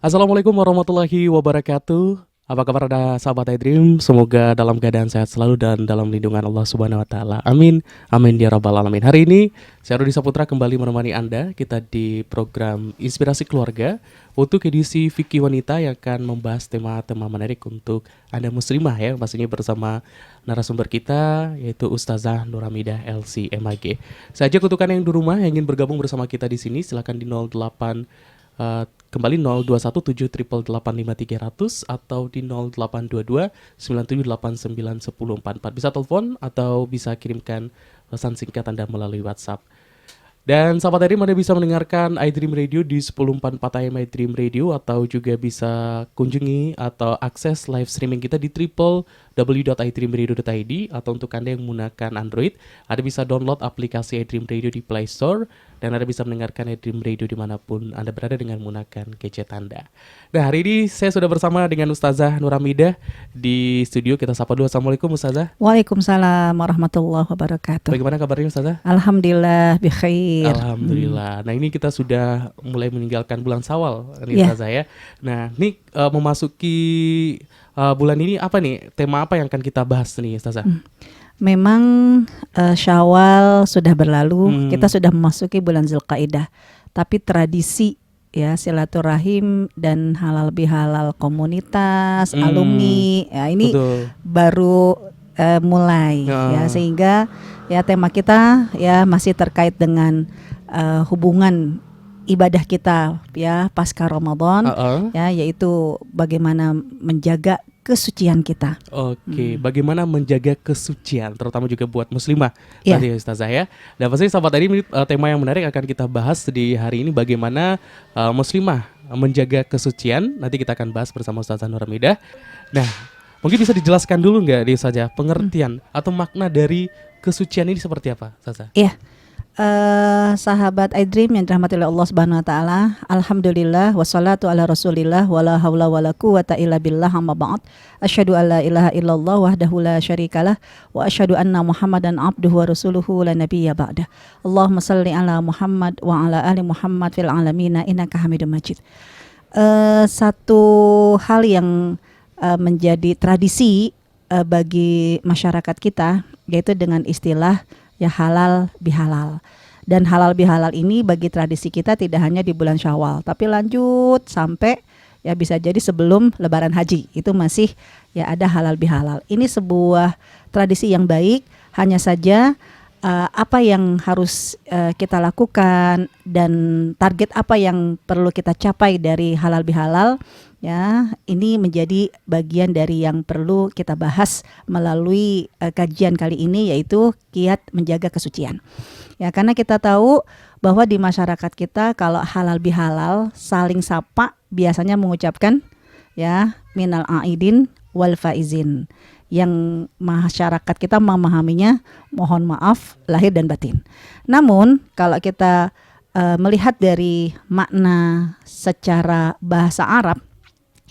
Assalamualaikum warahmatullahi wabarakatuh. Apa kabar ada sahabat iDream? Semoga dalam keadaan sehat selalu dan dalam lindungan Allah Subhanahu wa taala. Amin. Amin ya rabbal alamin. Hari ini saya Rudi Saputra kembali menemani Anda kita di program Inspirasi Keluarga untuk edisi Fikih Wanita yang akan membahas tema-tema menarik untuk Anda muslimah ya, pastinya bersama narasumber kita yaitu Ustazah Nurhamidah LC MAG. Saya ajak untuk Anda yang di rumah yang ingin bergabung bersama kita di sini silakan di 08 kembali 0217888500 atau di 082297891044. Bisa telepon atau bisa kirimkan pesan singkat Anda melalui WhatsApp. Dan sahabat iDream, Anda bisa mendengarkan iDream Radio di 1044 AM iDream Radio atau juga bisa kunjungi atau akses live streaming kita di www.idreamradio.id. Atau untuk Anda yang menggunakan Android, Anda bisa download aplikasi iDream Radio di Play Store dan Anda bisa mendengarkan iDream Radio dimanapun Anda berada dengan menggunakan gadget Anda. Nah, hari ini saya sudah bersama dengan Ustazah Nurhamidah di studio. Kita sapa dulu. Assalamualaikum Ustazah. Waalaikumsalam warahmatullahi wabarakatuh. Bagaimana kabarnya Ustazah? Alhamdulillah bikhair. Alhamdulillah. Nah, ini kita sudah mulai meninggalkan bulan Syawal nih Ustazah ya. Nah, ini memasuki bulan ini apa nih? Tema apa yang akan kita bahas nih Ustazah? Memang Syawal sudah berlalu, kita sudah memasuki bulan Zulqaidah. Tapi tradisi ya silaturahim dan halal bihalal komunitas, alumni, ya ini baru mulai ya, sehingga ya tema kita ya masih terkait dengan hubungan ibadah kita ya pasca Ramadan ya, yaitu bagaimana menjaga kesucian kita. Oke, bagaimana menjaga kesucian terutama juga buat muslimah tadi ya Ustazah ya. Dan pasti sahabat tadi ini tema yang menarik akan kita bahas di hari ini, bagaimana muslimah menjaga kesucian. Nanti kita akan bahas bersama Ustazah Nurhamidah. Nah, mungkin bisa dijelaskan dulu nggak dia saja pengertian atau makna dari kesucian ini seperti apa, Ustazah? Iya. Sahabat iDream yang dirahmati oleh Allah Subhanahu wa taala, alhamdulillah wassalatu ala Rasulillah wala haula wala quwata illa billah, amma ba'd. Asyhadu an la ilaha illallah wahdahu la syarikalah wa asyhadu anna Muhammadan abduhu wa rasuluhu la nabiyya ba'dah. Allahumma shalli ala Muhammad wa ala ali Muhammad fil alamin innaka Hamidum Majid. Satu hal yang menjadi tradisi bagi masyarakat kita yaitu dengan istilah ya halal bihalal. Dan halal bihalal ini bagi tradisi kita tidak hanya di bulan Syawal, tapi lanjut sampai ya bisa jadi sebelum Lebaran Haji itu masih ya ada halal bihalal. Ini sebuah tradisi yang baik, hanya saja apa yang harus kita lakukan dan target apa yang perlu kita capai dari halal bihalal ya, ini menjadi bagian dari yang perlu kita bahas melalui kajian kali ini, yaitu kiat menjaga kesucian. Ya, karena kita tahu bahwa di masyarakat kita kalau halal bihalal saling sapa biasanya mengucapkan ya minal aidin wal faizin. Yang masyarakat kita memahaminya mohon maaf lahir dan batin. Namun kalau kita melihat dari makna secara bahasa Arab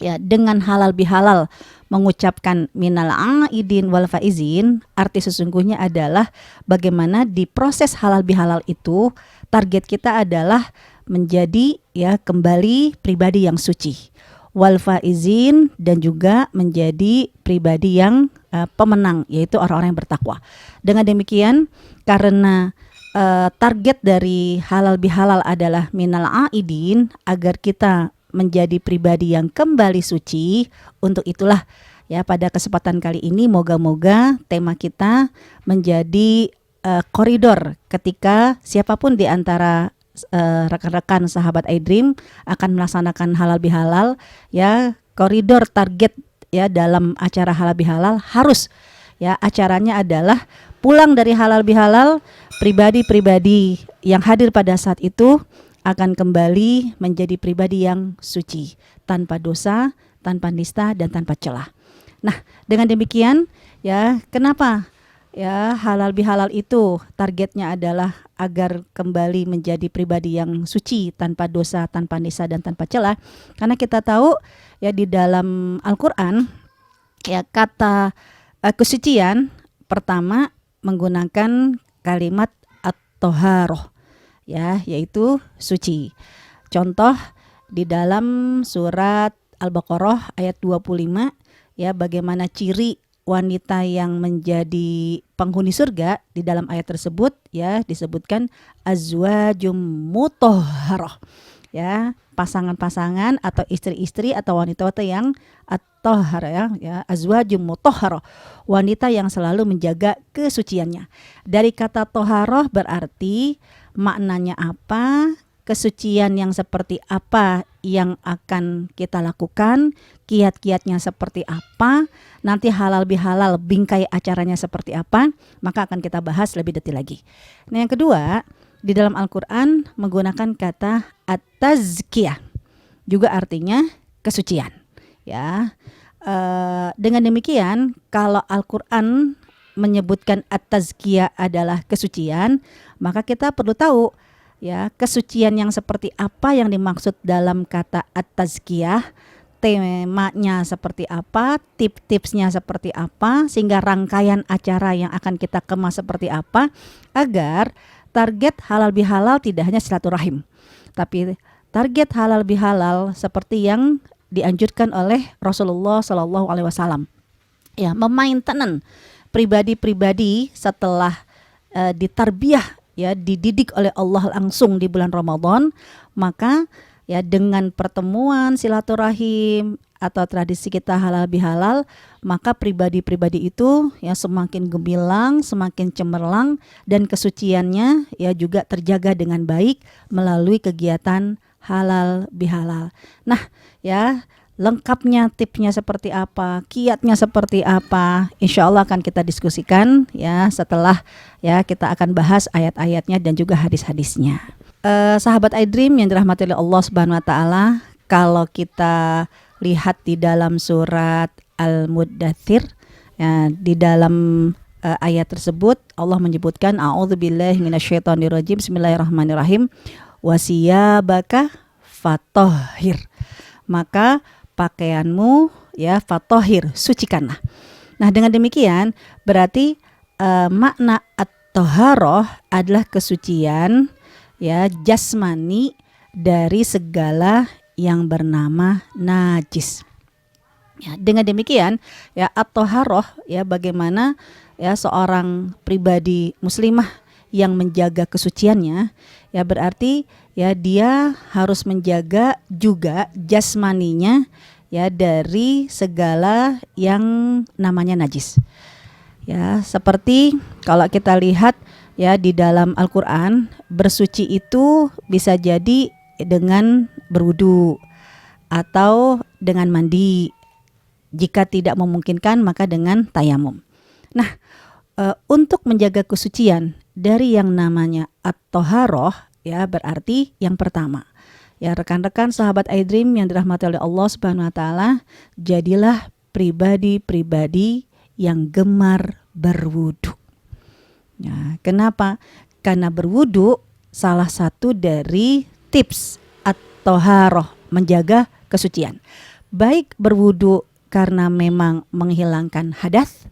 ya, dengan halal bihalal mengucapkan minal aidin wal faizin, arti sesungguhnya adalah bagaimana di proses halal bihalal itu target kita adalah menjadi ya kembali pribadi yang suci, wal faizin, dan juga menjadi pribadi yang pemenang, yaitu orang-orang yang bertakwa. Dengan demikian, karena target dari halal bihalal adalah minal aidin, agar kita menjadi pribadi yang kembali suci. Untuk itulah ya pada kesempatan kali ini moga-moga tema kita menjadi koridor ketika siapapun di antara rekan-rekan sahabat iDream akan melaksanakan halal bihalal ya, koridor target ya dalam acara halal bihalal harus ya acaranya adalah pulang dari halal bihalal, pribadi-pribadi yang hadir pada saat itu akan kembali menjadi pribadi yang suci, tanpa dosa, tanpa nista, dan tanpa celah. Nah, dengan demikian ya, kenapa ya halal bihalal itu targetnya adalah agar kembali menjadi pribadi yang suci, tanpa dosa, tanpa nista, dan tanpa celah? Karena kita tahu ya di dalam Al-Quran ya kata kesucian pertama menggunakan kalimat at-toharoh ya, yaitu suci. Contoh di dalam surat Al-Baqarah ayat 25, ya, bagaimana ciri wanita yang menjadi penghuni surga. Di dalam ayat tersebut, ya, disebutkan azwajum mutahharah, ya, pasangan-pasangan atau istri-istri atau wanita-wanita yang at-tahhar, ya, azwajum mutahharah, wanita yang selalu menjaga kesuciannya. Dari kata toharoh berarti maknanya apa, kesucian yang seperti apa yang akan kita lakukan, kiat-kiatnya seperti apa, nanti halal bihalal bingkai acaranya seperti apa, maka akan kita bahas lebih detail lagi. Nah, yang kedua, di dalam Al-Quran menggunakan kata at-tazkiyah, juga artinya kesucian, ya. Dengan demikian, kalau Al-Quran menyebutkan at-tazkiyah adalah kesucian, maka kita perlu tahu, ya, kesucian yang seperti apa yang dimaksud dalam kata at-tazkiyah, temanya seperti apa, tips-tipsnya seperti apa, sehingga rangkaian acara yang akan kita kemas seperti apa, agar target halal bihalal tidak hanya silaturahim, tapi target halal bihalal seperti yang dianjurkan oleh Rasulullah SAW, ya, memainten pribadi-pribadi setelah ditarbiyah, ya, dididik oleh Allah langsung di bulan Ramadan, maka, ya, dengan pertemuan silaturahim atau tradisi kita halal bihalal, maka pribadi-pribadi itu, ya, semakin gemilang, semakin cemerlang, dan kesuciannya, ya, juga terjaga dengan baik melalui kegiatan halal bihalal. Nah, ya, lengkapnya tipsnya seperti apa, kiatnya seperti apa, insya Allah akan kita diskusikan, ya, setelah, ya, kita akan bahas ayat-ayatnya dan juga hadis-hadisnya. Sahabat iDream yang dirahmati oleh Allah Subhanahu Wa Taala, kalau kita lihat di dalam surat Al-Muddathir, ya, di dalam ayat tersebut Allah menyebutkan a'udzubillahi minasyaitonirrajim, bismillahirrahmanirrahim, wasiyabaka fatahhir, maka pakaianmu, ya, fatahhir, sucikanlah. Nah, dengan demikian berarti makna at-taharah adalah kesucian, ya, jasmani dari segala yang bernama najis. Ya, dengan demikian, ya, at-taharah, ya, bagaimana, ya, seorang pribadi muslimah yang menjaga kesuciannya, ya, berarti, ya, dia harus menjaga juga jasmaninya, ya, dari segala yang namanya najis. Ya, seperti kalau kita lihat, ya, di dalam Al-Quran, bersuci itu bisa jadi dengan berwudu atau dengan mandi. Jika tidak memungkinkan, maka dengan tayamum. Nah, untuk menjaga kesucian dari yang namanya at-taharah, ya, berarti yang pertama, ya, rekan-rekan sahabat iDream yang dirahmati oleh Allah Subhanahu Wa Taala, jadilah pribadi-pribadi yang gemar berwudu. Ya, kenapa? Karena berwudu salah satu dari tips at-taharah, menjaga kesucian. Baik berwudu karena memang menghilangkan hadas,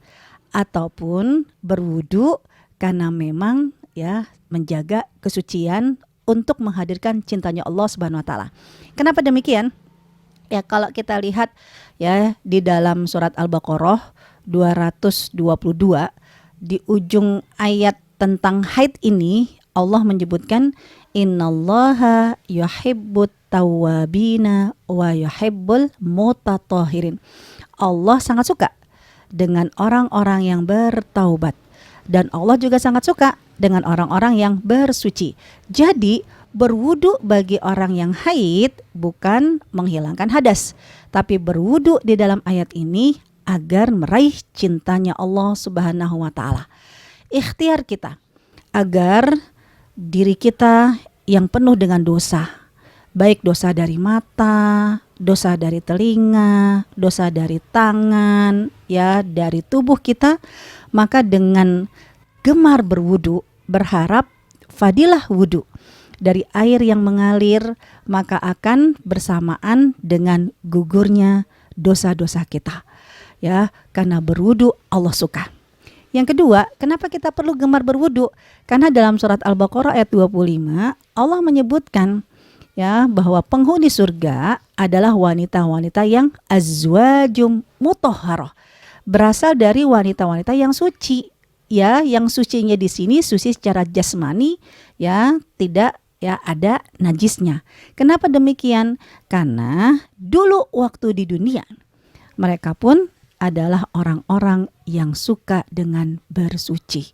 ataupun berwudu karena memang, ya, menjaga kesucian untuk menghadirkan cintanya Allah Subhanahu Wa Taala. Kenapa demikian? Ya, kalau kita lihat, ya, di dalam surat Al-Baqarah 222, di ujung ayat tentang haid ini Allah menyebutkan innallaha yuhibbut tawwabina wa yuhibbul mutatahhirin. Allah sangat suka dengan orang-orang yang bertaubat, dan Allah juga sangat suka dengan orang-orang yang bersuci. Jadi berwudu bagi orang yang haid bukan menghilangkan hadas, tapi berwudu di dalam ayat ini agar meraih cintanya Allah Subhanahu Wa Taala. Ikhtiar kita agar diri kita yang penuh dengan dosa, baik dosa dari mata, dosa dari telinga, dosa dari tangan, ya, dari tubuh kita, maka dengan gemar berwudu, berharap fadilah wudu dari air yang mengalir, maka akan bersamaan dengan gugurnya dosa-dosa kita, ya, karena berwudu Allah suka. Yang kedua, kenapa kita perlu gemar berwudu? Karena dalam surat Al-Baqarah ayat 25 Allah menyebutkan, ya bahwa penghuni surga adalah wanita-wanita yang azwajum mutahharah, berasal dari wanita-wanita yang suci. Ya, yang sucinya di sini suci secara jasmani, ya, tidak ya ada najisnya. Kenapa demikian? Karena dulu waktu di dunia mereka pun adalah orang-orang yang suka dengan bersuci.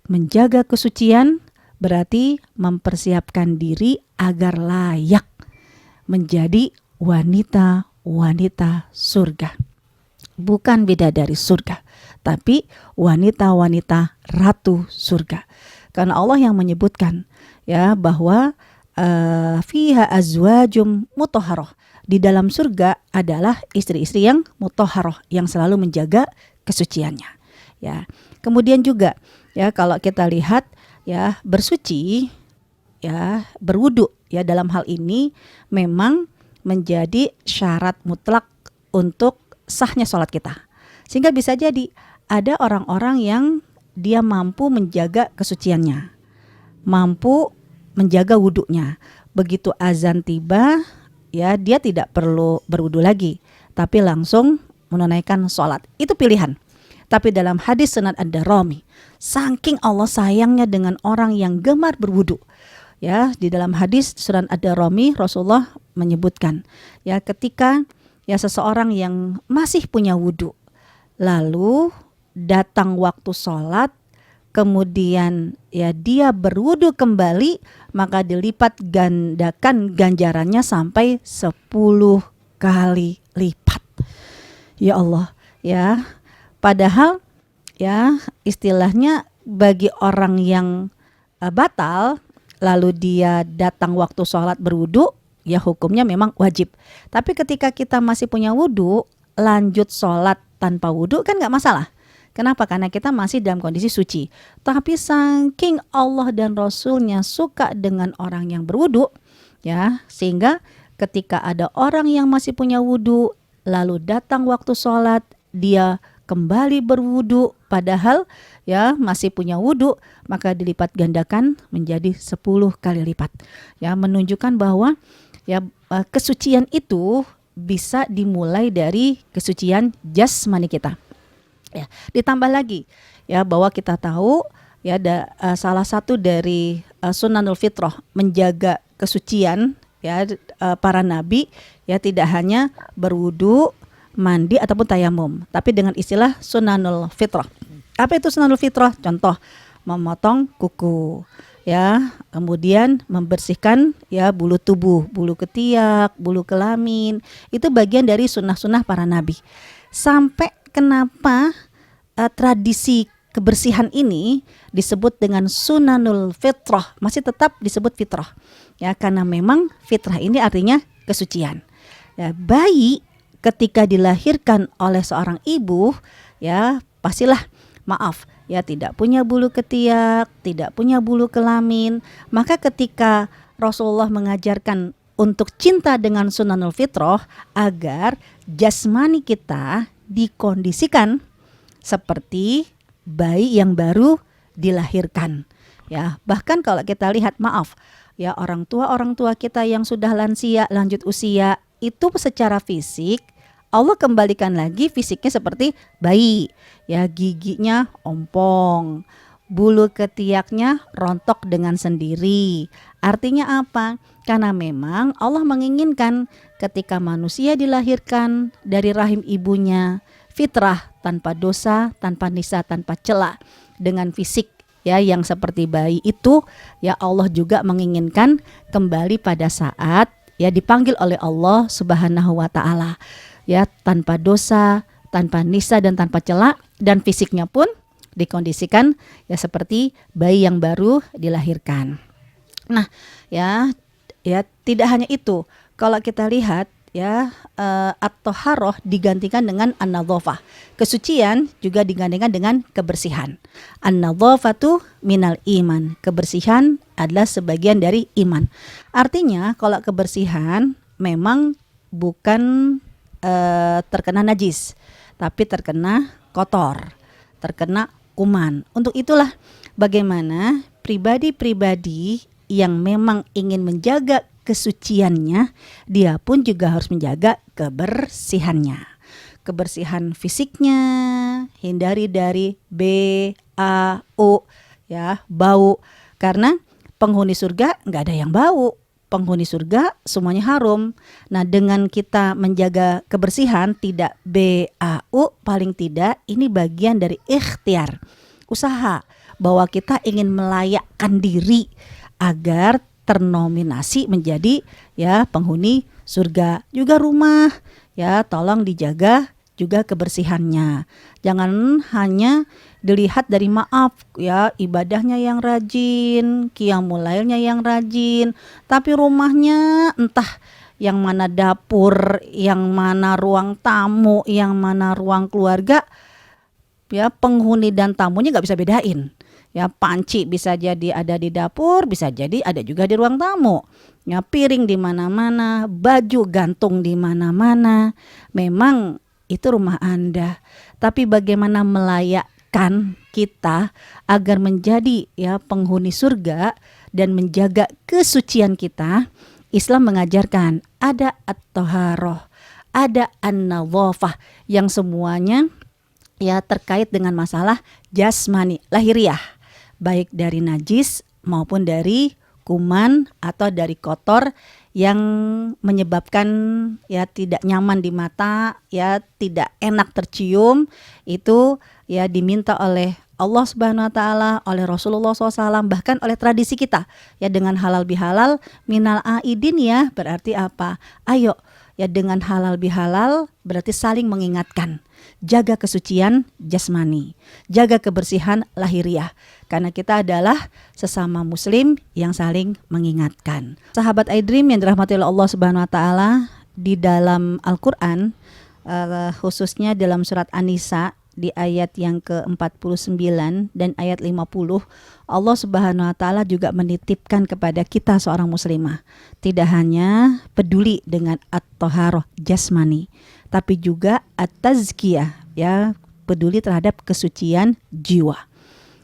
Menjaga kesucian berarti mempersiapkan diri agar layak menjadi wanita-wanita surga. Bukan bidadari surga, tapi wanita-wanita ratu surga. Karena Allah yang menyebutkan ya bahwa fiha azwajum mutahharah, di dalam surga adalah istri-istri yang mutahharah, yang selalu menjaga kesuciannya. Ya. Kemudian juga ya kalau kita lihat ya bersuci ya berwudu ya dalam hal ini memang menjadi syarat mutlak untuk sahnya sholat kita. Sehingga bisa jadi ada orang-orang yang dia mampu menjaga kesuciannya, mampu menjaga wudhunya. Begitu azan tiba, ya dia tidak perlu berwudu lagi, tapi langsung menunaikan sholat. Itu pilihan. Tapi dalam hadis Sunan Ad-Darimi, saking Allah sayangnya dengan orang yang gemar berwudu, ya di dalam hadis Sunan Ad-Darimi Rasulullah menyebutkan, ya ketika ya seseorang yang masih punya wudu, lalu datang waktu sholat, kemudian ya dia berwudu kembali, maka dilipat gandakan ganjarannya sampai 10 kali lipat. Ya Allah, ya padahal ya istilahnya bagi orang yang batal lalu dia datang waktu sholat berwudu, ya hukumnya memang wajib. Tapi ketika kita masih punya wudu, lanjut sholat tanpa wudu kan gak masalah. Kenapa? Karena kita masih dalam kondisi suci. Tapi saking Allah dan Rasulnya suka dengan orang yang berwudu, ya sehingga ketika ada orang yang masih punya wudu, lalu datang waktu sholat, dia kembali berwudu, padahal ya masih punya wudu, maka dilipat gandakan menjadi 10 kali lipat. Ya menunjukkan bahwa ya kesucian itu bisa dimulai dari kesucian jasmani kita. Ya, ditambah lagi ya bahwa kita tahu ya salah satu dari sunanul fitrah menjaga kesucian ya para nabi ya tidak hanya berwudu, mandi ataupun tayamum, tapi dengan istilah sunanul fitrah. Apa itu sunanul fitrah? Contoh memotong kuku, ya, kemudian membersihkan ya bulu tubuh, bulu ketiak, bulu kelamin, itu bagian dari sunnah-sunnah para nabi. Sampai kenapa tradisi kebersihan ini disebut dengan sunanul fitrah, masih tetap disebut fitrah, ya karena memang fitrah ini artinya kesucian. Ya, bayi ketika dilahirkan oleh seorang ibu, ya pastilah maaf. Ya tidak punya bulu ketiak, tidak punya bulu kelamin. Maka ketika Rasulullah mengajarkan untuk cinta dengan sunanul fitrah agar jasmani kita dikondisikan seperti bayi yang baru dilahirkan. Ya, bahkan kalau kita lihat maaf, ya orang tua kita yang sudah lansia, lanjut usia, itu secara fisik Allah kembalikan lagi fisiknya seperti bayi, ya giginya ompong, bulu ketiaknya rontok dengan sendiri. Artinya apa? Karena memang Allah menginginkan ketika manusia dilahirkan dari rahim ibunya, fitrah tanpa dosa, tanpa nisa, tanpa cela, dengan fisik ya yang seperti bayi itu, ya Allah juga menginginkan kembali pada saat ya dipanggil oleh Allah Subhanahu wa taala. Ya tanpa dosa, tanpa nisa dan tanpa cela, dan fisiknya pun dikondisikan ya seperti bayi yang baru dilahirkan. Nah, ya tidak hanya itu. Kalau kita lihat ya at-thaharah digantikan dengan an-nadhafah. Kesucian juga digantikan dengan kebersihan. An-nadhafatu minal iman. Kebersihan adalah sebagian dari iman. Artinya kalau kebersihan memang bukan terkena najis, tapi terkena kotor, terkena kuman. Untuk itulah bagaimana pribadi-pribadi yang memang ingin menjaga kesuciannya, dia pun juga harus menjaga kebersihannya. Kebersihan fisiknya, hindari dari BAU, ya, bau. Karena penghuni surga nggak ada yang bau. Penghuni surga semuanya harum. Nah, dengan kita menjaga kebersihan, tidak BAU, paling tidak ini bagian dari ikhtiar, usaha bahwa kita ingin melayakkan diri agar ternominasi menjadi ya penghuni surga. Juga rumah ya tolong dijaga juga kebersihannya. Jangan hanya dilihat dari maaf ya ibadahnya yang rajin, qiyamul lailnya yang rajin, tapi rumahnya entah yang mana dapur, yang mana ruang tamu, yang mana ruang keluarga, ya penghuni dan tamunya nggak bisa bedain. Ya panci bisa jadi ada di dapur, bisa jadi ada juga di ruang tamu. Ya piring di mana-mana, baju gantung di mana-mana. Memang itu rumah Anda, tapi bagaimana melayakkan kita agar menjadi ya penghuni surga dan menjaga kesucian kita. Islam mengajarkan ada at-thaharah, ada an-nadhafah yang semuanya ya terkait dengan masalah jasmani, lahiriah, baik dari najis maupun dari kuman atau dari kotor yang menyebabkan ya tidak nyaman di mata, ya tidak enak tercium, itu ya diminta oleh Allah Subhanahu wa taala, oleh Rasulullah SAW, bahkan oleh tradisi kita ya dengan halal bihalal minal aidin, ya berarti apa? Ayo ya dengan halal bihalal berarti saling mengingatkan. Jaga kesucian jasmani, jaga kebersihan lahiriah, karena kita adalah sesama muslim yang saling mengingatkan. Sahabat iDream yang dirahmati oleh Allah Subhanahu wa taala, di dalam Al-Qur'an khususnya dalam surat An-Nisa di ayat yang ke-49 dan ayat 50, Allah Subhanahu wa taala juga menitipkan kepada kita seorang muslimah tidak hanya peduli dengan at-thaharah jasmani, tapi juga at-tazkiyah, ya peduli terhadap kesucian jiwa.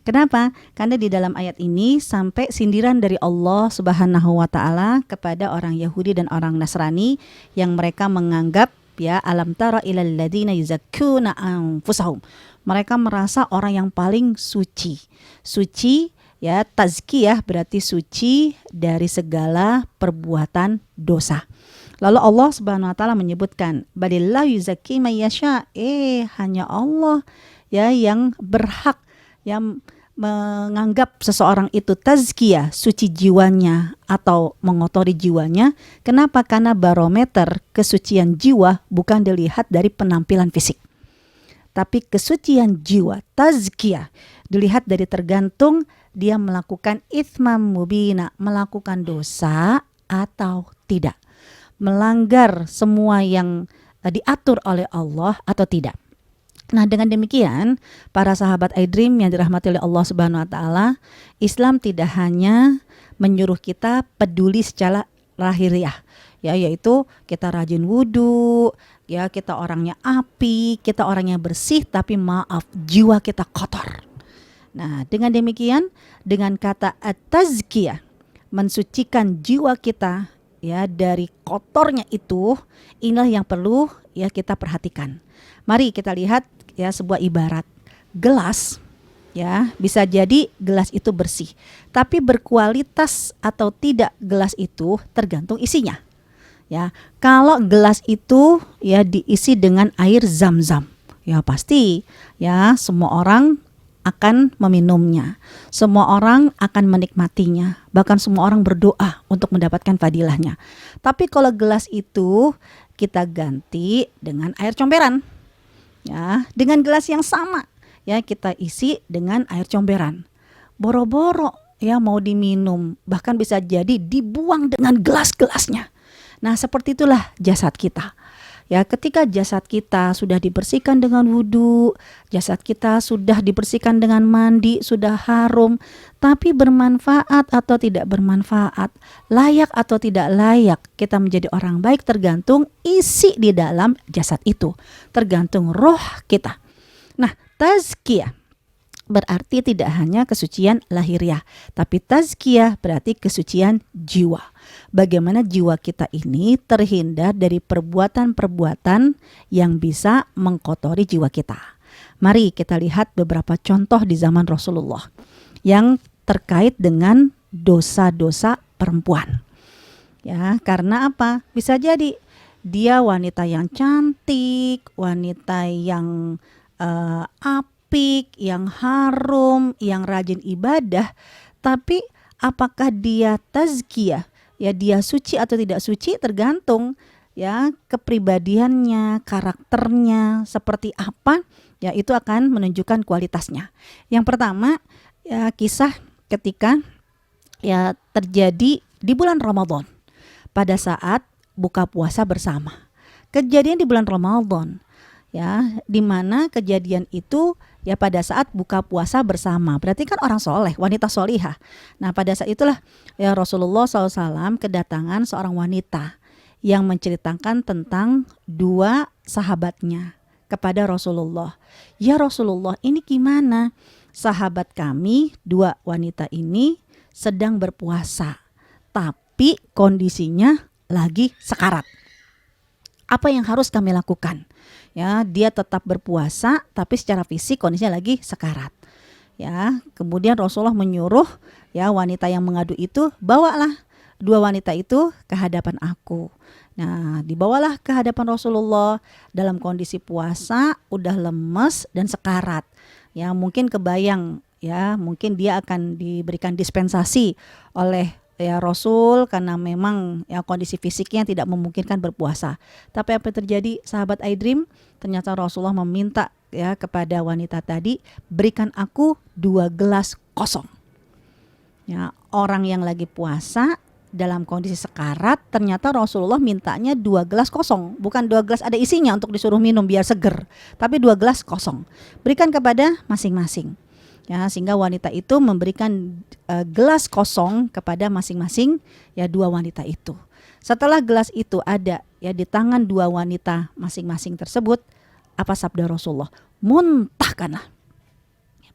Kenapa? Karena di dalam ayat ini sampai sindiran dari Allah Subhanahu wa taala kepada orang Yahudi dan orang Nasrani yang mereka menganggap ya alam tara ilal ladzina yuzakkuna anfusahum. Mereka merasa orang yang paling suci. Suci ya, tazkiyah berarti suci dari segala perbuatan dosa. Lalu Allah Subhanahu wa taala menyebutkan balillahu yuzakki may yasha, hanya Allah ya yang berhak yang menganggap seseorang itu tazkiyah, suci jiwanya atau mengotori jiwanya. Kenapa? Karena barometer kesucian jiwa bukan dilihat dari penampilan fisik, tapi kesucian jiwa, tazkiyah, dilihat dari tergantung dia melakukan itsmam mubina, melakukan dosa atau tidak, melanggar semua yang diatur oleh Allah atau tidak. Nah, dengan demikian, para sahabat iDream yang dirahmati oleh Allah Subhanahu wa taala, Islam tidak hanya menyuruh kita peduli secara lahiriah, ya yaitu kita rajin wudhu, ya kita orangnya api, kita orangnya bersih, tapi maaf jiwa kita kotor. Nah, dengan demikian, dengan kata at-tazkiyah, mensucikan jiwa kita ya dari kotornya itu, inilah yang perlu ya kita perhatikan. Mari kita lihat ya sebuah ibarat gelas, ya bisa jadi gelas itu bersih, tapi berkualitas atau tidak gelas itu tergantung isinya. Ya, kalau gelas itu ya diisi dengan air zam-zam, ya pasti ya semua orang akan meminumnya, semua orang akan menikmatinya, bahkan semua orang berdoa untuk mendapatkan fadilahnya. Tapi kalau gelas itu kita ganti dengan air comberan, ya dengan gelas yang sama ya kita isi dengan air comberan, boro-boro ya mau diminum, bahkan bisa jadi dibuang dengan gelas-gelasnya. Nah, seperti itulah jasad kita. Ya, ketika jasad kita sudah dibersihkan dengan wudhu, jasad kita sudah dibersihkan dengan mandi, sudah harum, tapi bermanfaat atau tidak bermanfaat, layak atau tidak layak kita menjadi orang baik tergantung isi di dalam jasad itu, tergantung roh kita. Nah, tazkiyah berarti tidak hanya kesucian lahiriah, tapi tazkiyah berarti kesucian jiwa. bagaimana jiwa kita ini terhindar dari perbuatan-perbuatan yang bisa mengkotori jiwa kita. Mari kita lihat beberapa contoh di zaman Rasulullah yang terkait dengan dosa-dosa perempuan. Ya, karena apa? Bisa jadi dia wanita yang cantik, wanita yang apik, yang harum, yang rajin ibadah, tapi apakah dia tazkiyah? Ya, dia suci atau tidak suci tergantung ya kepribadiannya, karakternya seperti apa, ya itu akan menunjukkan kualitasnya. Yang pertama, ya kisah ketika ya terjadi di bulan Ramadan pada saat buka puasa bersama. Kejadian di bulan Ramadan, ya, di mana kejadian itu ya pada saat buka puasa bersama. Berarti kan orang soleh, wanita solihah. Nah pada saat itulah ya Rasulullah SAW kedatangan seorang wanita yang menceritakan tentang dua sahabatnya kepada Rasulullah. Ya Rasulullah, ini gimana? Sahabat kami, dua wanita ini sedang berpuasa, tapi kondisinya lagi sekarat. Apa yang harus kami lakukan? Ya, dia tetap berpuasa tapi secara fisik kondisinya lagi sekarat. Ya, kemudian Rasulullah menyuruh ya wanita yang mengadu itu, bawalah dua wanita itu ke hadapan aku. Nah, dibawalah ke hadapan Rasulullah dalam kondisi puasa, udah lemes dan sekarat. Ya, mungkin kebayang ya, mungkin dia akan diberikan dispensasi oleh ya Rasul karena memang ya kondisi fisiknya tidak memungkinkan berpuasa. Tapi apa yang terjadi sahabat iDream? Ternyata Rasulullah meminta ya kepada wanita tadi, berikan aku 2 gelas kosong. Ya, orang yang lagi puasa dalam kondisi sekarat, ternyata Rasulullah mintanya 2 gelas kosong, bukan 2 gelas ada isinya untuk disuruh minum biar seger, tapi 2 gelas kosong. Berikan kepada masing-masing. Ya, sehingga wanita itu memberikan gelas kosong kepada masing-masing ya dua wanita itu. Setelah gelas itu ada ya di tangan dua wanita masing-masing tersebut, apa sabda Rasulullah? Muntahkanlah.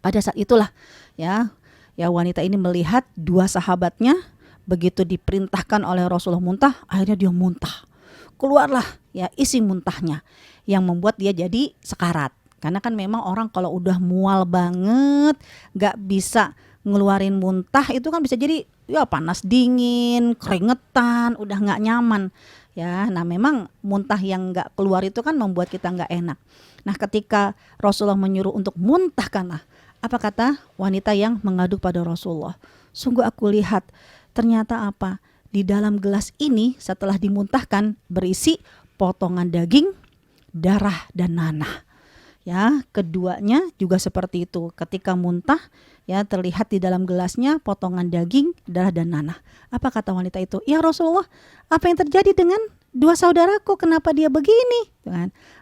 Pada saat itulah ya wanita ini melihat dua sahabatnya begitu diperintahkan oleh Rasulullah muntah, akhirnya dia muntah. Keluarlah ya isi muntahnya yang membuat dia jadi sekarat. Karena kan memang orang kalau udah mual banget, gak bisa ngeluarin muntah itu kan bisa jadi ya panas dingin, keringetan, udah gak nyaman. Ya, nah memang muntah yang gak keluar itu kan membuat kita gak enak. Nah ketika Rasulullah menyuruh untuk muntahkanlah, apa kata wanita yang mengadu pada Rasulullah? Sungguh aku lihat ternyata apa? Di dalam gelas ini setelah dimuntahkan berisi potongan daging, darah dan nanah. Ya, keduanya juga seperti itu. Ketika muntah, ya terlihat di dalam gelasnya potongan daging, darah dan nanah. Apa kata wanita itu? Ya Rasulullah, apa yang terjadi dengan dua saudaraku? Kenapa dia begini?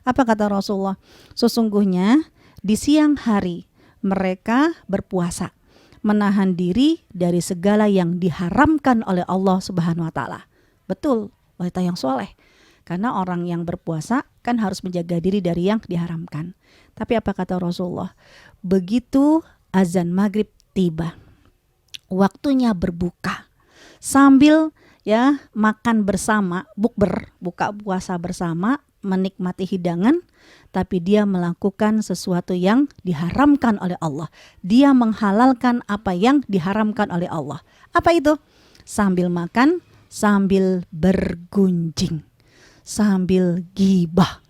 Apa kata Rasulullah? Sesungguhnya di siang hari mereka berpuasa, menahan diri dari segala yang diharamkan oleh Allah Subhanahu wa taala. Betul, wanita yang soleh. Karena orang yang berpuasa kan harus menjaga diri dari yang diharamkan. Tapi apa kata Rasulullah? Begitu azan maghrib tiba, waktunya berbuka, sambil ya makan bersama, bukber, buka puasa bersama, menikmati hidangan, tapi dia melakukan sesuatu yang diharamkan oleh Allah. Dia menghalalkan apa yang diharamkan oleh Allah. Apa itu? Sambil makan, sambil bergunjing, sambil gibah.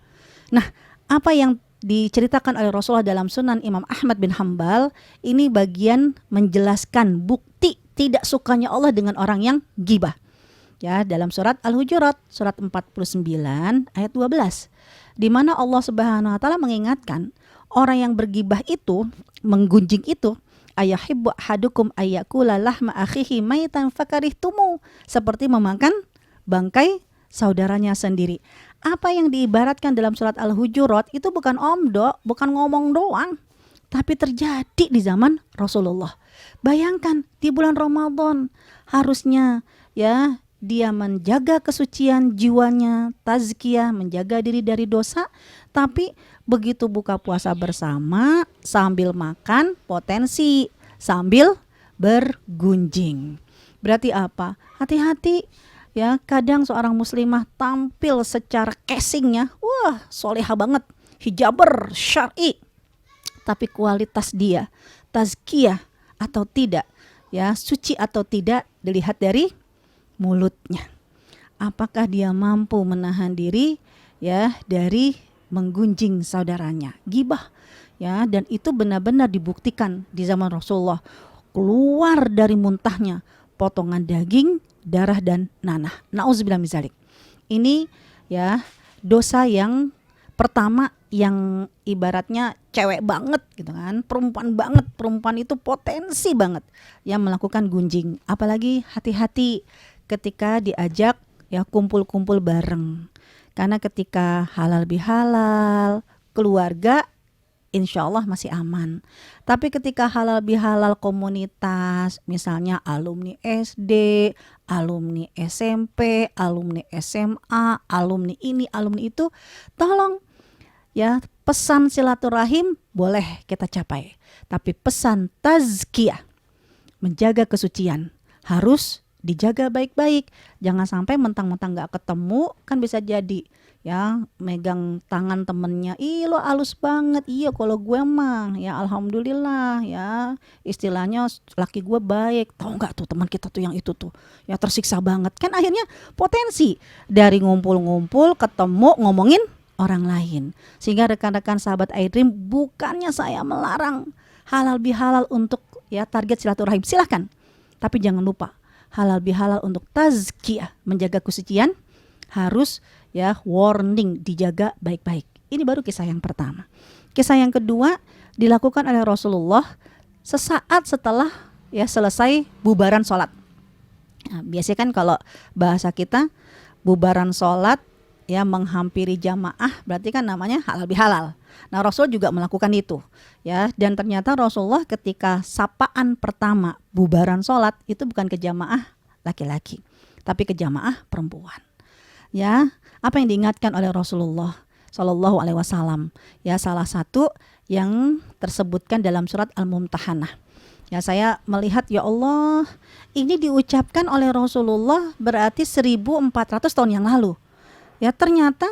Nah, apa yang diceritakan oleh Rasulullah dalam Sunan Imam Ahmad bin Hambal ini bagian menjelaskan bukti tidak sukanya Allah dengan orang yang gibah. Ya, dalam surat Al-Hujurat surat 49 ayat 12, di mana Allah Subhanahu wa taala mengingatkan orang yang bergibah itu, menggunjing itu, ayahibbu ahadukum ayyakula lahma akhihi maitan fakarihtumu, seperti memakan bangkai saudaranya sendiri. Apa yang diibaratkan dalam surat Al-Hujurat itu bukan omdo, bukan ngomong doang, tapi terjadi di zaman Rasulullah. Bayangkan di bulan Ramadan harusnya ya dia menjaga kesucian jiwanya, tazkiyah, menjaga diri dari dosa, tapi begitu buka puasa bersama sambil makan, potensi sambil bergunjing. Berarti apa? Hati-hati Ya, kadang seorang muslimah tampil secara casingnya, wah, solehah banget, hijaber, syar'i, tapi kualitas dia, tazkiyah atau tidak, ya, suci atau tidak dilihat dari mulutnya. Apakah dia mampu menahan diri ya dari menggunjing saudaranya, gibah, ya, dan itu benar-benar dibuktikan di zaman Rasulullah. Keluar dari muntahnya potongan daging, darah dan nanah. Nauzubillah min zalik. Ini ya dosa yang pertama yang ibaratnya cewek banget gitu kan, perempuan banget, perempuan itu potensi banget yang melakukan gunjing. Apalagi hati-hati ketika diajak ya kumpul-kumpul bareng. Karena ketika halal bihalal, keluarga insya Allah masih aman. Tapi ketika halal bihalal komunitas, misalnya alumni SD, alumni SMP, alumni SMA, alumni ini, alumni itu, tolong ya pesan silaturahim boleh kita capai. Tapi pesan tazkiyah, menjaga kesucian, harus dijaga baik-baik. Jangan sampai mentang-mentang gak ketemu, kan bisa jadi ya megang tangan temennya, ih lo halus banget, iya kalau gue mah ya alhamdulillah ya istilahnya laki gue baik, tahu nggak tuh teman kita tuh yang itu tuh ya tersiksa banget, kan akhirnya potensi dari ngumpul-ngumpul ketemu ngomongin orang lain. Sehingga rekan-rekan sahabat iDream, bukannya saya melarang halal bihalal untuk ya target silaturahim, silahkan, tapi jangan lupa halal bihalal untuk tazkiyah, menjaga kesucian, harus ya warning, dijaga baik-baik. Ini baru kisah yang pertama. Kisah yang kedua dilakukan oleh Rasulullah sesaat setelah ya selesai bubaran sholat. Nah, biasanya kan kalau bahasa kita bubaran sholat ya menghampiri jamaah, berarti kan namanya halal bihalal. Nah, Rasul juga melakukan itu ya, dan ternyata Rasulullah ketika sapaan pertama bubaran sholat itu bukan ke jamaah laki-laki, tapi ke jamaah perempuan. Ya, apa yang diingatkan oleh Rasulullah Shallallahu Alaihi Wasallam? Ya, salah satu yang tersebutkan dalam surat Al-Mumtahanah. Ya, saya melihat ya Allah, ini diucapkan oleh Rasulullah berarti 1400 tahun yang lalu. Ya, ternyata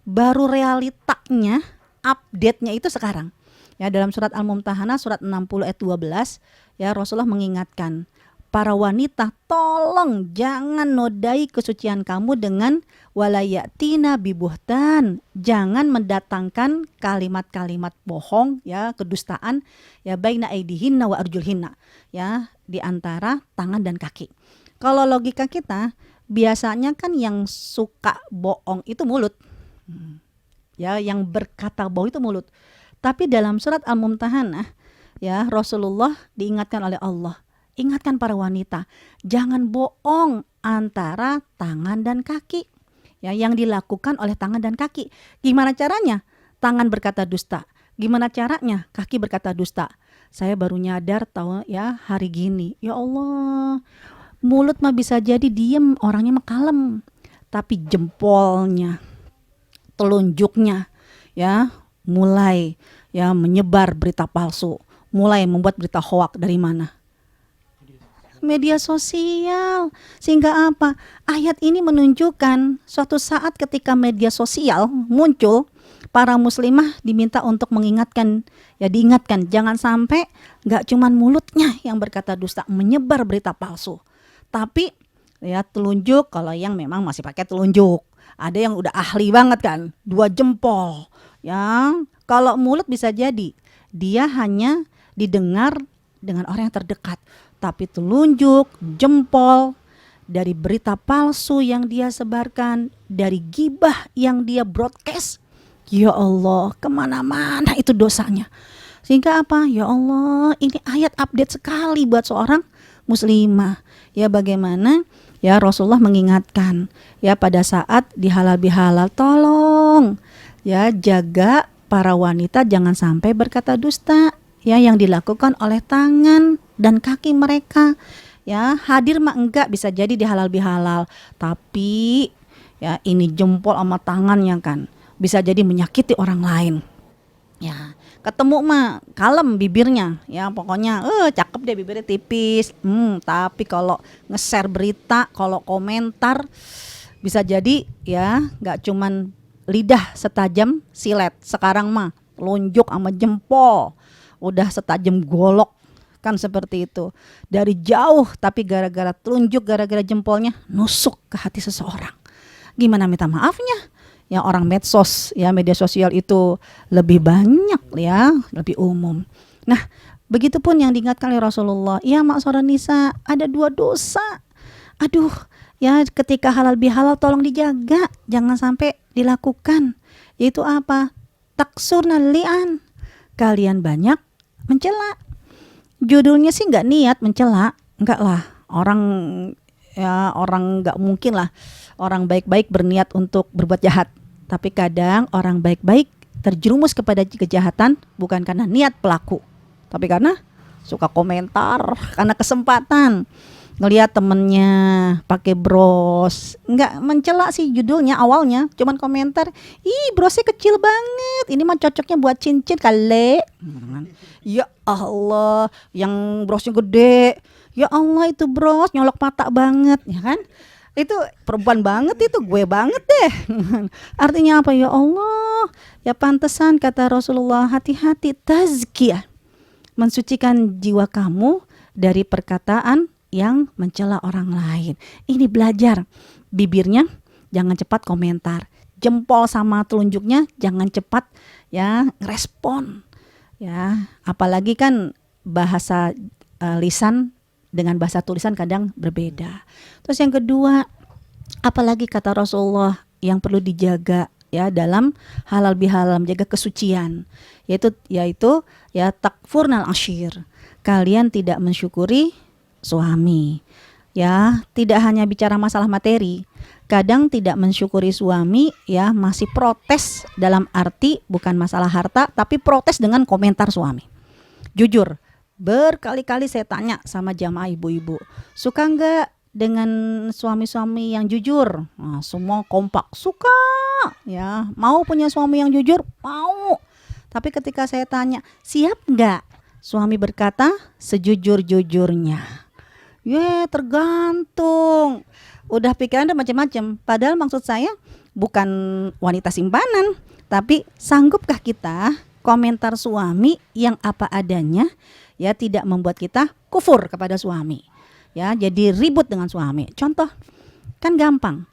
baru realitanya, update-nya itu sekarang. Ya, dalam surat Al-Mumtahanah surat 60 ayat 12, ya Rasulullah mengingatkan, para wanita tolong jangan nodai kesucian kamu dengan walayatina bibuhtan, jangan mendatangkan kalimat-kalimat bohong ya, kedustaan ya, baina aidihinna wa arjulhinna, ya di antara tangan dan kaki. Kalau logika kita biasanya kan yang suka bohong itu mulut. Ya, yang berkata bohong itu mulut. Tapi dalam surat Al-Mumtahanah ya Rasulullah diingatkan oleh Allah, ingatkan para wanita, jangan bohong antara tangan dan kaki. Ya, yang dilakukan oleh tangan dan kaki. Gimana caranya? Tangan berkata dusta. Gimana caranya? Kaki berkata dusta. Saya baru nyadar tahu ya hari gini. Ya Allah, mulut mah bisa jadi diem, orangnya mah kalem. Tapi jempolnya, telunjuknya ya mulai ya menyebar berita palsu, mulai membuat berita hoak. Dari mana? Media sosial. Sehingga apa? Ayat ini menunjukkan suatu saat ketika media sosial muncul, para muslimah diminta untuk mengingatkan, ya diingatkan jangan sampai gak cuman mulutnya yang berkata dusta, menyebar berita palsu, tapi ya telunjuk, kalau yang memang masih pakai telunjuk. Ada yang udah ahli banget kan, 2 jempol. Ya, kalau mulut bisa jadi dia hanya didengar dengan orang yang terdekat, tapi telunjuk, jempol, dari berita palsu yang dia sebarkan, dari gibah yang dia broadcast, ya Allah, kemana-mana itu dosanya. Sehingga apa? Ya Allah, ini ayat update sekali buat seorang muslimah. Ya, bagaimana ya Rasulullah mengingatkan ya pada saat di halal bihalal, tolong ya jaga para wanita jangan sampai berkata dusta ya yang dilakukan oleh tangan dan kaki mereka. Ya, hadir mah enggak, bisa jadi di halal bihalal, tapi ya ini jempol sama tangannya kan bisa jadi menyakiti orang lain. Ya, Ketemu mah kalem bibirnya, ya pokoknya cakep deh bibirnya tipis. Tapi kalau nge-share berita, kalau komentar bisa jadi ya nggak cuman lidah setajam silet. Sekarang mah telunjuk sama jempol udah setajam golok, kan seperti itu. Dari jauh tapi gara-gara telunjuk, gara-gara jempolnya nusuk ke hati seseorang. Gimana minta maafnya? Ya orang medsos, ya media sosial itu lebih banyak ya, lebih umum. Nah, begitupun yang diingatkan oleh Rasulullah, ya maksudnya nisa, ada 2 dosa. Aduh, ya ketika halal bihalal tolong dijaga, jangan sampai dilakukan. Yaitu apa? Taksurna li'an. Kalian banyak mencela. Judulnya sih nggak niat mencela, enggak lah. Orang nggak mungkin lah orang baik-baik berniat untuk berbuat jahat. Tapi kadang orang baik-baik terjerumus kepada kejahatan bukan karena niat pelaku, tapi karena suka komentar, karena kesempatan ngelihat temennya pakai bros, nggak mencela sih judulnya awalnya, cuman komentar, ih brosnya kecil banget, ini mah cocoknya buat cincin kali. Ya Allah, yang brosnya gede, ya Allah itu bros nyolok mata banget, ya kan? Itu perempuan banget, itu gue banget deh. Artinya apa? Ya Allah, ya pantesan kata Rasulullah, hati-hati tazkiyah, mensucikan jiwa kamu dari perkataan yang mencela orang lain. Ini belajar, bibirnya jangan cepat komentar, jempol sama telunjuknya jangan cepat ya ngerespon. Ya, apalagi kan bahasa lisan dengan bahasa tulisan kadang berbeda. Terus yang kedua, apalagi kata Rasulullah yang perlu dijaga ya dalam halal bihalal, menjaga kesucian, yaitu ya takfurnal ashir. Kalian tidak mensyukuri suami. Ya, tidak hanya bicara masalah materi. Kadang tidak mensyukuri suami ya masih protes, dalam arti bukan masalah harta tapi protes dengan komentar suami. Jujur, berkali-kali saya tanya sama jamaah ibu-ibu, suka nggak dengan suami-suami yang jujur? Nah, semua kompak, suka ya, mau punya suami yang jujur, mau. Tapi ketika saya tanya, siap nggak? Suami berkata, sejujur-jujurnya. Tergantung. Udah pikiran ada macam-macam. Padahal maksud saya bukan wanita simpanan, tapi sanggupkah kita komentar suami yang apa adanya, ya tidak membuat kita kufur kepada suami, ya jadi ribut dengan suami. Contoh, kan gampang.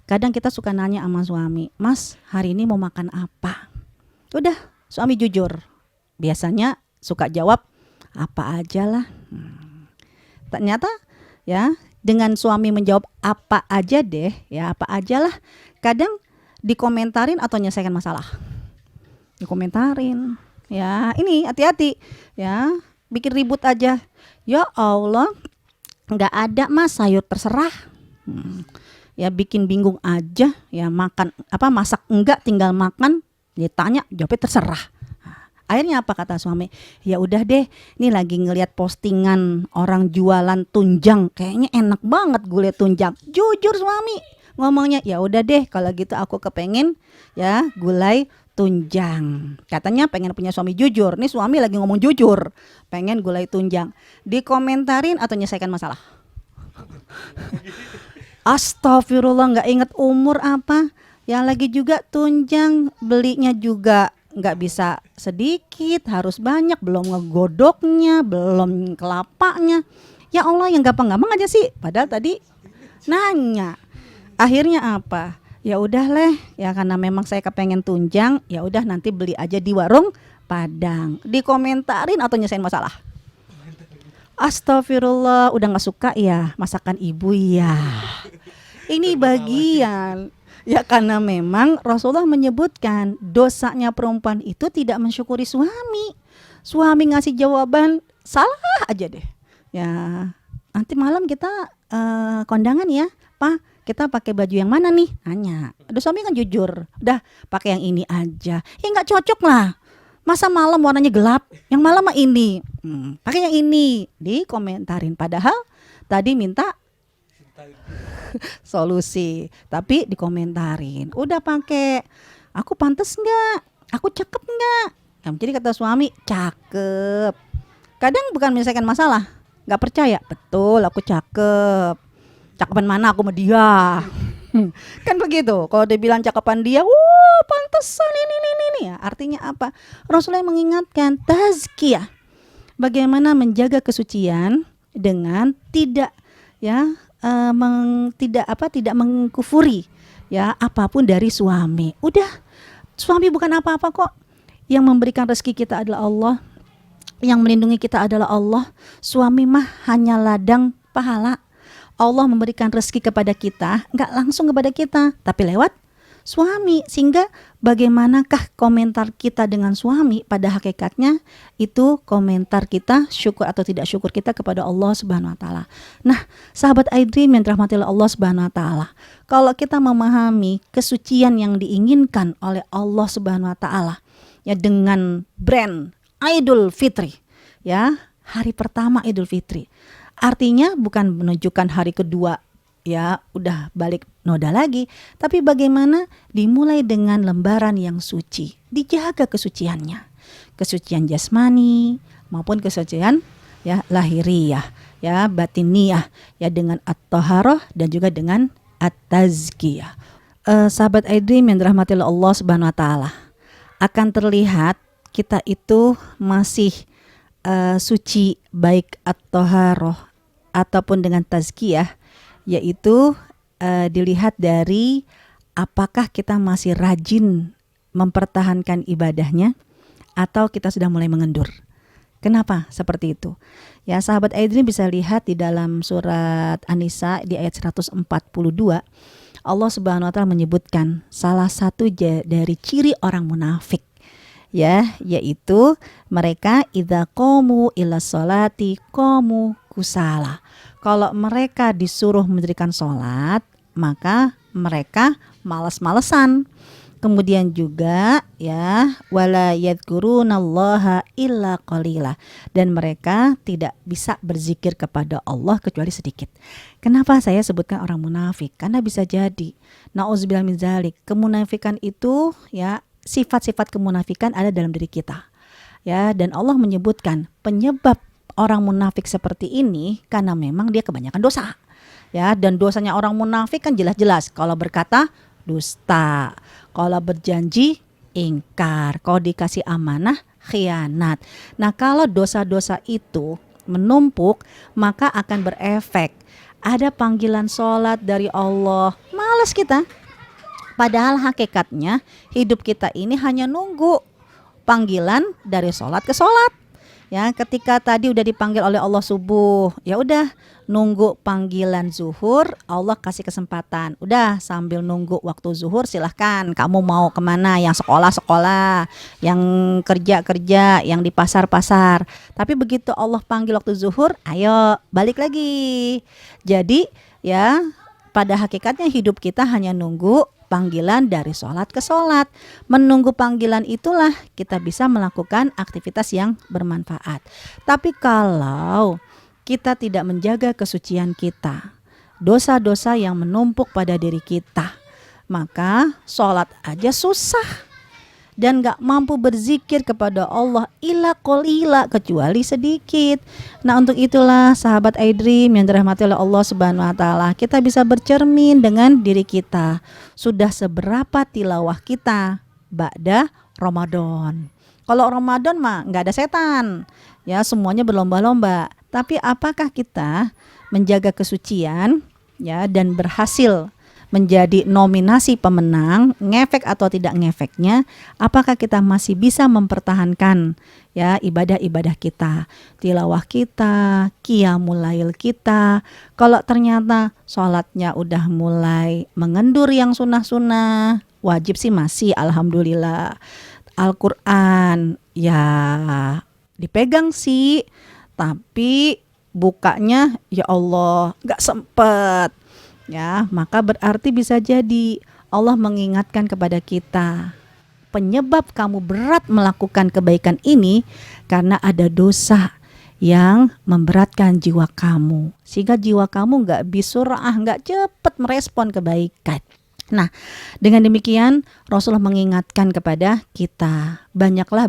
Kadang kita suka nanya sama suami, Mas hari ini mau makan apa? Udah, suami jujur. Biasanya suka jawab, apa aja lah. Ternyata ya dengan suami menjawab apa aja deh, ya apa aja lah, kadang dikomentarin atau nyelesaikan masalah. Dikomentarin, ya ini hati-hati ya, bikin ribut aja. Ya Allah, nggak ada Mas sayur terserah. Ya bikin bingung aja, ya makan apa masak enggak tinggal makan, ditanya jawabnya terserah. Akhirnya apa kata suami? Ya udah deh, ini lagi ngelihat postingan orang jualan tunjang, kayaknya enak banget gue liat tunjang. Jujur suami ngomongnya, ya udah deh kalau gitu aku kepengen ya gulai tunjang. Katanya pengen punya suami jujur. Nih suami lagi ngomong jujur, pengen gulai tunjang. Dikomentarin atau nyelesaikan masalah? Astagfirullah, nggak inget umur apa. Yang lagi juga tunjang, belinya juga nggak bisa sedikit, harus banyak, belum ngegodoknya, belum kelapanya. Ya Allah, yang gampang-gampang aja sih. Padahal tadi nanya. Akhirnya apa? Ya udah leh, ya karena memang saya kepengen tunjang, ya udah nanti beli aja di warung Padang. Dikomentarin atau nyesain masalah? Astagfirullah, udah nggak suka ya masakan ibu ya. Ini bagian. Ya karena memang Rasulullah menyebutkan dosanya perempuan itu tidak mensyukuri suami. Suami ngasih jawaban salah aja deh. Ya nanti malam kita kondangan ya, Pak. Kita pakai baju yang mana nih? Nanya. Aduh suami kan jujur. Udah pakai yang ini aja. Ya nggak cocok lah. Masa malam warnanya gelap? Yang malam mah ini. Pakai yang ini. Dikomentarin. Padahal tadi minta solusi, tapi dikomentarin. Udah pakai. Aku pantas nggak? Aku cakep nggak? Jadi kata suami, cakep. Kadang bukan menyelesaikan masalah, nggak percaya, betul aku cakep. Cakepan mana aku sama dia? Kan begitu. Kalau dia bilang cakepan dia, pantesan ini. Ya, artinya apa? Rasulullah mengingatkan tazkiyah. Bagaimana menjaga kesucian dengan tidak tidak mengkufuri ya apapun dari suami. Udah, suami bukan apa-apa kok. Yang memberikan rezeki kita adalah Allah. Yang melindungi kita adalah Allah. Suami mah hanya ladang pahala. Allah memberikan rezeki kepada kita, enggak langsung kepada kita, tapi lewat suami. Sehingga bagaimanakah komentar kita dengan suami, pada hakikatnya itu komentar kita, syukur atau tidak syukur kita kepada Allah Subhanahu wa taala. Nah, sahabat iDream yang dirahmati oleh Allah Subhanahu wa taala, kalau kita memahami kesucian yang diinginkan oleh Allah Subhanahu wa taala ya dengan brand Idul Fitri, ya, hari pertama Idul Fitri. Artinya bukan menunjukkan hari kedua ya udah balik noda lagi, tapi bagaimana dimulai dengan lembaran yang suci, dijaga kesuciannya, kesucian jasmani maupun kesucian ya lahiriah, ya batiniyah, ya dengan at-taharah dan juga dengan at-tazkiyah. Sahabat iDream yang dirahmati oleh Allah Subhanahu wa taala, akan terlihat kita itu masih suci baik at-taharah ataupun dengan tazkiyah, yaitu dilihat dari apakah kita masih rajin mempertahankan ibadahnya atau kita sudah mulai mengendur. Kenapa seperti itu? Ya, sahabat iDream bisa lihat di dalam surat An-Nisa di ayat 142, Allah Subhanahu wa taala menyebutkan salah satu dari ciri orang munafik, ya, yaitu mereka idza qamu ila sholati qamu kusala. Kalau mereka disuruh mendirikan sholat, maka mereka malas-malesan. Kemudian juga ya wala yadhkurunallaha illa qalila, dan mereka tidak bisa berzikir kepada Allah kecuali sedikit. Kenapa saya sebutkan orang munafik? Karena bisa jadi nauzubillah min dzalik, kemunafikan itu ya, sifat-sifat kemunafikan ada dalam diri kita. Ya, dan Allah menyebutkan penyebab orang munafik seperti ini karena memang dia kebanyakan dosa. Ya, dan dosanya orang munafik kan jelas-jelas. Kalau berkata dusta, kalau berjanji ingkar, kalau dikasih amanah khianat. Nah, kalau dosa-dosa itu menumpuk, maka akan berefek. Ada panggilan sholat dari Allah, malas kita. Padahal hakikatnya hidup kita ini hanya nunggu panggilan dari sholat ke sholat. Ya, ketika tadi udah dipanggil oleh Allah subuh, ya udah nunggu panggilan zuhur, Allah kasih kesempatan. Udah sambil nunggu waktu zuhur silahkan kamu mau kemana, yang sekolah-sekolah, yang kerja-kerja, yang di pasar-pasar. Tapi begitu Allah panggil waktu zuhur, ayo balik lagi. Jadi ya pada hakikatnya hidup kita hanya nunggu panggilan dari sholat ke sholat. Menunggu panggilan itulah kita bisa melakukan aktivitas yang bermanfaat. Tapi kalau kita tidak menjaga kesucian kita, dosa-dosa yang menumpuk pada diri kita, maka sholat aja susah. Dan gak mampu berzikir kepada Allah illa qalila, kecuali sedikit. Nah, untuk itulah sahabat iDream yang dirahmati oleh Allah Subhanahu wa taala, kita bisa bercermin dengan diri kita. Sudah seberapa tilawah kita ba'da Ramadan? Kalau Ramadan mah gak ada setan, ya semuanya berlomba-lomba. Tapi apakah kita menjaga kesucian ya dan berhasil menjadi nominasi pemenang, ngefek atau tidak ngefeknya, apakah kita masih bisa mempertahankan ya ibadah-ibadah kita, tilawah kita, qiyamul lail kita. Kalau ternyata sholatnya udah mulai mengendur yang sunnah-sunnah, wajib sih masih alhamdulillah. Al-Quran ya dipegang sih, tapi bukanya ya Allah gak sempet. Ya, maka berarti bisa jadi Allah mengingatkan kepada kita, penyebab kamu berat melakukan kebaikan ini karena ada dosa yang memberatkan jiwa kamu, sehingga jiwa kamu gak bisurah, gak cepat merespon kebaikan. Nah, dengan demikian Rasulullah mengingatkan kepada kita, banyaklah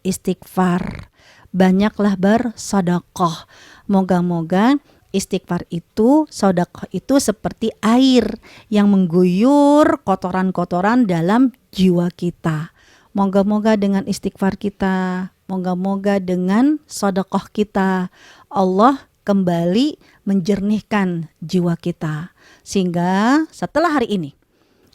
beristighfar, banyaklah bersedekah. Moga-moga istighfar itu, sedekah itu seperti air yang mengguyur kotoran-kotoran dalam jiwa kita. Moga-moga dengan istighfar kita, moga-moga dengan sedekah kita, Allah kembali menjernihkan jiwa kita. Sehingga setelah hari ini,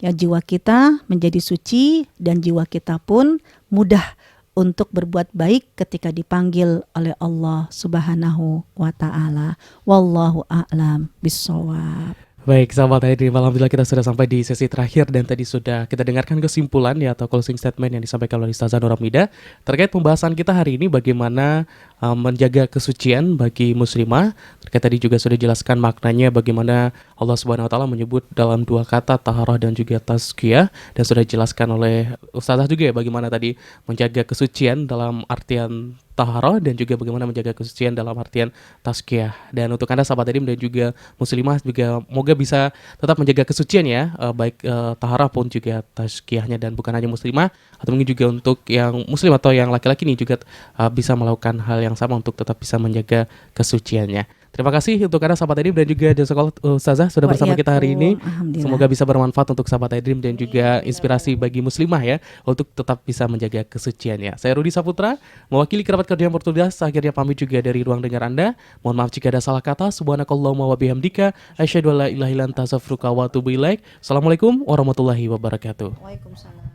ya jiwa kita menjadi suci dan jiwa kita pun mudah untuk berbuat baik ketika dipanggil oleh Allah Subhanahu wa taala. Wallahu a'lam bissawab. Baik, sahabat Aidrim, alhamdulillah kita sudah sampai di sesi terakhir dan tadi sudah kita dengarkan kesimpulan ya atau closing statement yang disampaikan oleh Ustazah Nur Hamidah terkait pembahasan kita hari ini bagaimana menjaga kesucian bagi muslimah. Terkait tadi juga sudah dijelaskan maknanya bagaimana Allah Subhanahu wa taala menyebut dalam dua kata taharah dan juga tazkiyah, dan sudah dijelaskan oleh Ustazah juga ya bagaimana tadi menjaga kesucian dalam artian taharah dan juga bagaimana menjaga kesucian dalam artian tazkiyah. Dan untuk Anda sahabat Aidrim dan juga muslimah juga moga bisa tetap menjaga kesucian ya, baik taharah pun juga tazkiyahnya, dan bukan hanya muslimah atau mungkin juga untuk yang muslim atau yang laki-laki ini juga bisa melakukan hal yang sama untuk tetap bisa menjaga kesuciannya. Terima kasih untuk Anda sahabat Aidrim dan juga Jazakallah Ustazah sudah bersama kita hari ini. Semoga bisa bermanfaat untuk sahabat Aidrim dan juga inspirasi bagi muslimah ya untuk tetap bisa menjaga kesuciannya. Saya Rudi Saputra, mewakili kerabat kerja yang bertugas, akhirnya pamit juga dari ruang dengar Anda. Mohon maaf jika ada salah kata. Subhanakallahumma wa bihamdika asyhadu an la ilaha illa anta astaghfiruka wa atubu ilaik. Assalamualaikum warahmatullahi wabarakatuh. Waalaikumsalam.